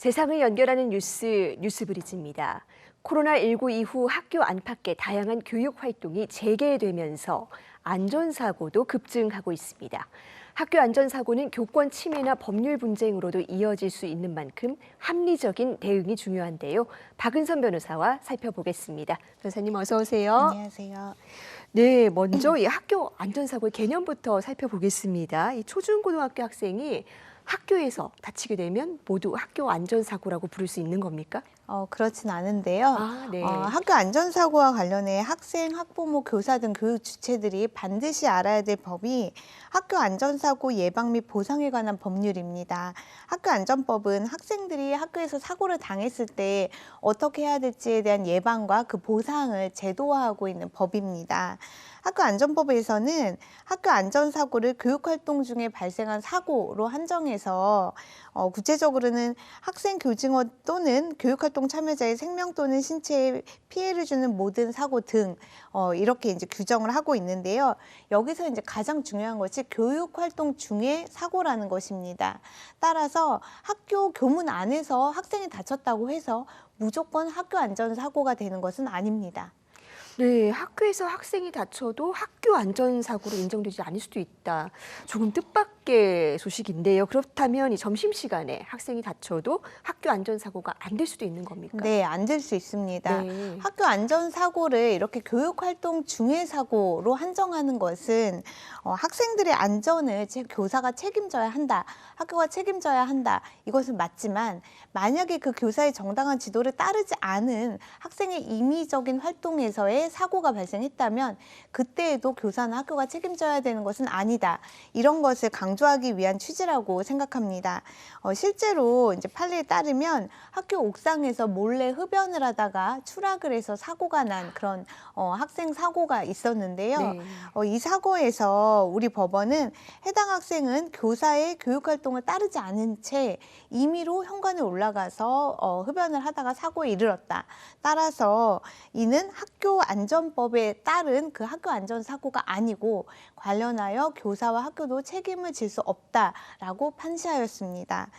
세상을 연결하는 뉴스브리지입니다. 코로나19 이후 학교 안팎의 다양한 교육 활동이 재개되면서 안전사고도 급증하고 있습니다. 학교 안전사고는 교권 침해나 법률 분쟁으로도 이어질 수 있는 만큼 합리적인 대응이 중요한데요. 박은선 변호사와 살펴보겠습니다. 변호사님 어서 오세요. 안녕하세요. 네, 먼저 이 학교 안전사고의 개념부터 살펴보겠습니다. 이 초중고등학교 학생이 학교에서 다치게 되면 모두 학교 안전사고라고 부를 수 있는 겁니까? 그렇진 않은데요. 네. 학교 안전사고와 관련해 학생, 학부모, 교사 등 교육 주체들이 반드시 알아야 될 법이 학교 안전사고 예방 및 보상에 관한 법률입니다. 학교 안전법은 학생들이 학교에서 사고를 당했을 때 어떻게 해야 될지에 대한 예방과 그 보상을 제도화하고 있는 법입니다. 학교 안전법에서는 학교 안전사고를 교육활동 중에 발생한 사고로 한정해서 구체적으로는 학생, 교직원 또는 교육활동 참여자의 생명 또는 신체에 피해를 주는 모든 사고 등 이렇게 이제 규정을 하고 있는데요. 여기서 이제 가장 중요한 것이 교육활동 중에 사고라는 것입니다. 따라서 학교 교문 안에서 학생이 다쳤다고 해서 무조건 학교 안전사고가 되는 것은 아닙니다. 네, 학교에서 학생이 다쳐도 학교 안전사고로 인정되지 않을 수도 있다. 조금 뜻밖의 소식인데요. 그렇다면 이 점심시간에 학생이 다쳐도 학교 안전사고가 안 될 수도 있는 겁니까? 네, 안 될 수 있습니다. 네. 학교 안전사고를 이렇게 교육활동 중의 사고로 한정하는 것은 학생들의 안전을 교사가 책임져야 한다, 학교가 책임져야 한다, 이것은 맞지만 만약에 그 교사의 정당한 지도를 따르지 않은 학생의 임의적인 활동에서의 사고가 발생했다면 그때에도 교사나 학교가 책임져야 되는 것은 아니다. 이런 것을 강조하기 위한 취지라고 생각합니다. 실제로 이제 판례에 따르면 학교 옥상에서 몰래 흡연을 하다가 추락을 해서 사고가 난 그런 학생 사고가 있었는데요. 네. 이 사고에서 우리 법원은 해당 학생은 교사의 교육활동을 따르지 않은 채 임의로 현관에 올라가서 흡연을 하다가 사고에 이르렀다. 따라서 이는 학교 안전법에 따른 그 학교 안전사고가 아니고 관련하여 교사와 학교도 책임을 질 수 없다라고 판시하였습니다.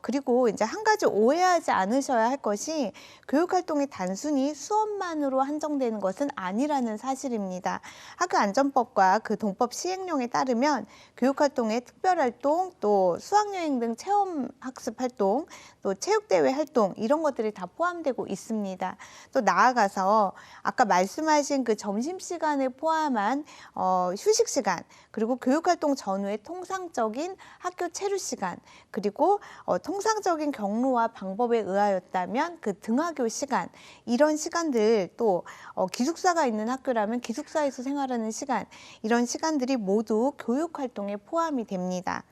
그리고 이제 한 가지 오해하지 않으셔야 할 것이 교육활동이 단순히 수업만으로 한정되는 것은 아니라는 사실입니다. 학교안전법과 그 동법 시행령에 따르면 교육활동에 특별활동, 또 수학여행 등 체험학습활동, 또 체육대회 활동 이런 것들이 다 포함되고 있습니다. 또 나아가서 아까 말씀하신 그 점심시간에 포함한 휴식시간, 그리고 교육활동 전후의 통상적인 학교 체류시간, 그리고 통상적인 경로와 방법에 의하였다면 그 등하교 시간, 이런 시간들, 또 기숙사가 있는 학교라면 기숙사에서 생활하는 시간, 이런 시간들이 모두 교육활동에 포함이 됩니다.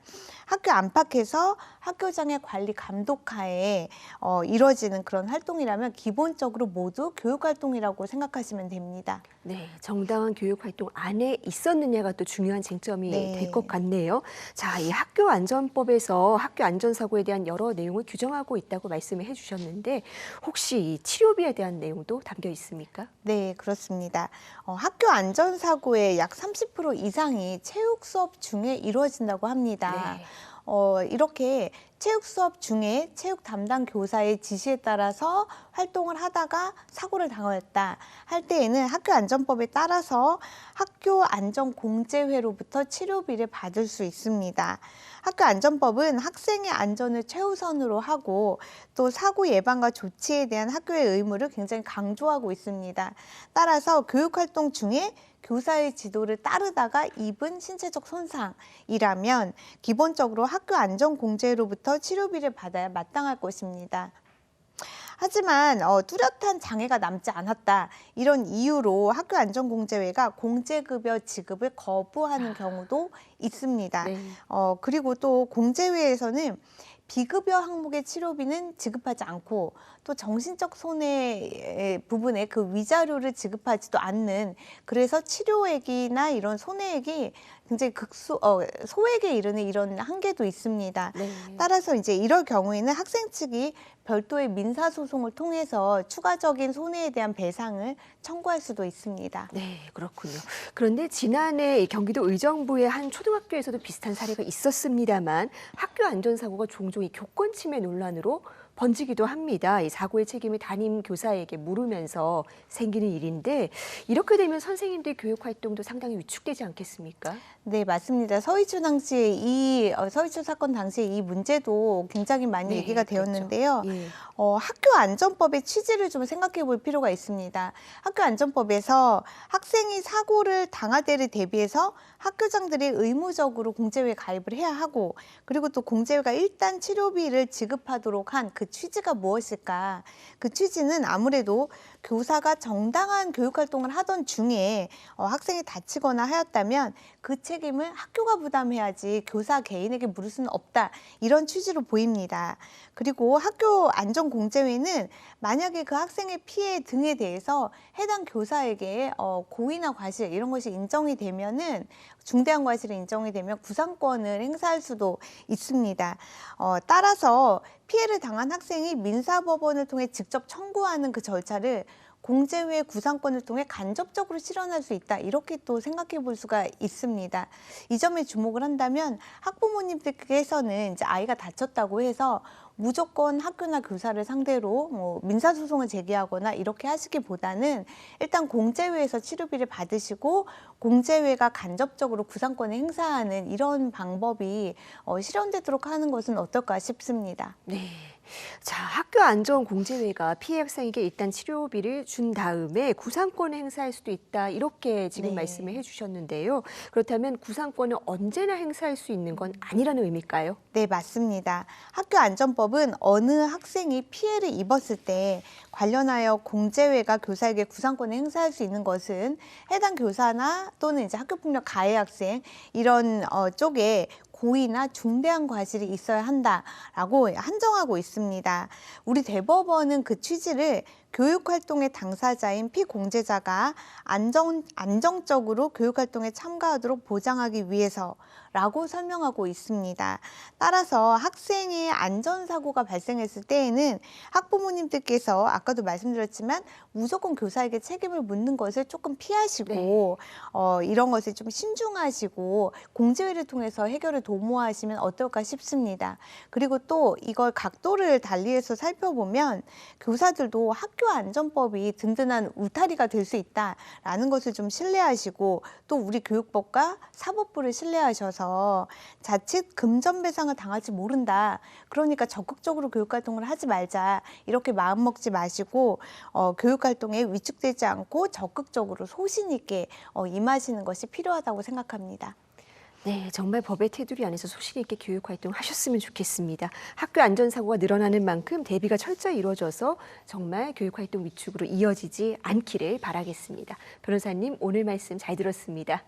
학교 안팎에서 학교장의 관리 감독하에 이루어지는 그런 활동이라면 기본적으로 모두 교육활동이라고 생각하시면 됩니다. 네, 정당한 교육활동 안에 있었느냐가 또 중요한 쟁점이 될 것 같네요. 자, 이 학교 안전법에서 학교 안전사고에 대한 여러 내용을 규정하고 있다고 말씀을 해주셨는데 혹시 이 치료비에 대한 내용도 담겨 있습니까? 네, 그렇습니다. 학교 안전사고의 약 30% 이상이 체육 수업 중에 이루어진다고 합니다. 네. 이렇게 체육 수업 중에 체육 담당 교사의 지시에 따라서 활동을 하다가 사고를 당하였다 할 때에는 학교 안전법에 따라서 학교 안전공제회로부터 치료비를 받을 수 있습니다. 학교 안전법은 학생의 안전을 최우선으로 하고 또 사고 예방과 조치에 대한 학교의 의무를 굉장히 강조하고 있습니다. 따라서 교육활동 중에 교사의 지도를 따르다가 입은 신체적 손상이라면 기본적으로 학교 안전공제로부터 치료비를 받아야 마땅할 것입니다. 하지만 뚜렷한 장애가 남지 않았다, 이런 이유로 학교 안전공제회가 공제급여 지급을 거부하는 경우도 있습니다. 네. 그리고 또 공제회에서는 비급여 항목의 치료비는 지급하지 않고 또 정신적 손해 부분에 그 위자료를 지급하지도 않는, 그래서 치료액이나 이런 손해액이 굉장히 소액에 이르는 이런 한계도 있습니다. 네. 따라서 이제 이럴 경우에는 학생 측이 별도의 민사소송을 통해서 추가적인 손해에 대한 배상을 청구할 수도 있습니다. 네, 그렇군요. 그런데 지난해 경기도 의정부의 한 초등학교에서도 비슷한 사례가 있었습니다만 학교 안전사고가 종종 이 교권 침해 논란으로 번지기도 합니다. 이 사고의 책임을 담임 교사에게 물으면서 생기는 일인데 이렇게 되면 선생님들 교육 활동도 상당히 위축되지 않겠습니까? 네, 맞습니다. 서희초 당시에 서희초 사건 당시에 이 문제도 굉장히 많이 얘기가 되었는데요. 그렇죠. 예. 학교 안전법의 취지를 좀 생각해 볼 필요가 있습니다. 학교 안전법에서 학생이 사고를 당할 때를 대비해서 학교장들이 의무적으로 공제회에 가입을 해야 하고, 그리고 또 공제회가 일단 치료비를 지급하도록 한 그 취지가 무엇일까? 그 취지는 아무래도 교사가 정당한 교육활동을 하던 중에 학생이 다치거나 하였다면 그 책임을 학교가 부담해야지 교사 개인에게 물을 수는 없다. 이런 취지로 보입니다. 그리고 학교 안전공제회는 만약에 그 학생의 피해 등에 대해서 해당 교사에게 고의나 과실 이런 것이 인정이 되면은 중대한 과실이 인정이 되면 구상권을 행사할 수도 있습니다. 따라서 피해를 당한 학생이 민사법원을 통해 직접 청구하는 그 절차를 공제회의 구상권을 통해 간접적으로 실현할 수 있다. 이렇게 또 생각해 볼 수가 있습니다. 이 점에 주목을 한다면 학부모님들께서는 이제 아이가 다쳤다고 해서 무조건 학교나 교사를 상대로 민사소송을 제기하거나 이렇게 하시기보다는 일단 공제회에서 치료비를 받으시고 공제회가 간접적으로 구상권을 행사하는 이런 방법이 실현되도록 하는 것은 어떨까 싶습니다. 네. 자, 학교 안전공제회가 피해 학생에게 일단 치료비를 준 다음에 구상권을 행사할 수도 있다. 이렇게 지금 네. 말씀을 해주셨는데요. 그렇다면 구상권을 언제나 행사할 수 있는 건 아니라는 의미일까요? 네, 맞습니다. 학교 안전법은 어느 학생이 피해를 입었을 때 관련하여 공제회가 교사에게 구상권을 행사할 수 있는 것은 해당 교사나 또는 이제 학교폭력 가해 학생 이런 쪽에 고의나 중대한 과실이 있어야 한다라고 한정하고 있습니다. 우리 대법원은 그 취지를 교육활동의 당사자인 피공제자가 안정적으로 교육활동에 참가하도록 보장하기 위해서라고 설명하고 있습니다. 따라서 학생의 안전사고가 발생했을 때에는 학부모님들께서 아까도 말씀드렸지만 무조건 교사에게 책임을 묻는 것을 조금 피하시고 이런 것을 좀 신중하시고 공제회를 통해서 해결을 도모하시면 어떨까 싶습니다. 그리고 또 이걸 각도를 달리해서 살펴보면 교사들도 학교 안전법이 든든한 울타리가 될 수 있다라는 것을 좀 신뢰하시고 또 우리 교육법과 사법부를 신뢰하셔서 자칫 금전배상을 당할지 모른다. 그러니까 적극적으로 교육활동을 하지 말자. 이렇게 마음먹지 마시고 교육활동에 위축되지 않고 적극적으로 소신 있게 임하시는 것이 필요하다고 생각합니다. 네, 정말 법의 테두리 안에서 소신 있게 교육 활동하셨으면 좋겠습니다. 학교 안전사고가 늘어나는 만큼 대비가 철저히 이루어져서 정말 교육 활동 위축으로 이어지지 않기를 바라겠습니다. 변호사님, 오늘 말씀 잘 들었습니다.